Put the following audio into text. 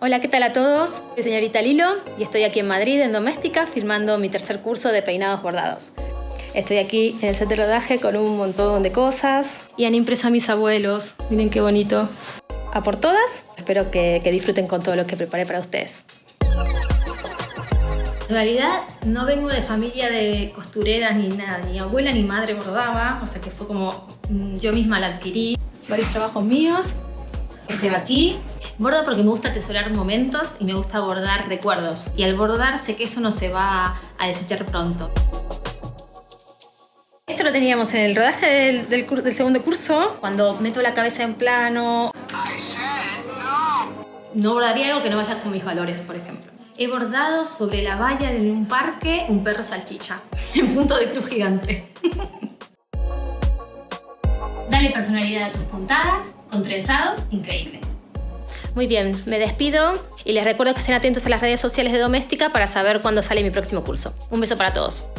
Hola, ¿qué tal a todos? Soy señorita Lilo y estoy aquí en Madrid, en Doméstica, filmando mi tercer curso de peinados bordados. Estoy aquí en el set de rodaje con un montón de cosas y han impreso a mis abuelos. Miren qué bonito. A por todas. Espero que disfruten con todo lo que preparé para ustedes. En realidad no vengo de familia de costureras ni nada. Ni abuela ni madre bordaba, o sea que fue como yo misma la adquirí. Varios trabajos míos. Este va aquí. Bordo porque me gusta atesorar momentos y me gusta bordar recuerdos. Y al bordar sé que eso no se va a desechar pronto. Esto lo teníamos en el rodaje del segundo curso. Cuando meto la cabeza en plano, no bordaría algo que no vaya con mis valores, por ejemplo. He bordado sobre la valla de un parque un perro salchicha, en punto de cruz gigante. Dale personalidad a tus puntadas con trenzados increíbles. Muy bien, me despido y les recuerdo que estén atentos a las redes sociales de Doméstica para saber cuándo sale mi próximo curso. Un beso para todos.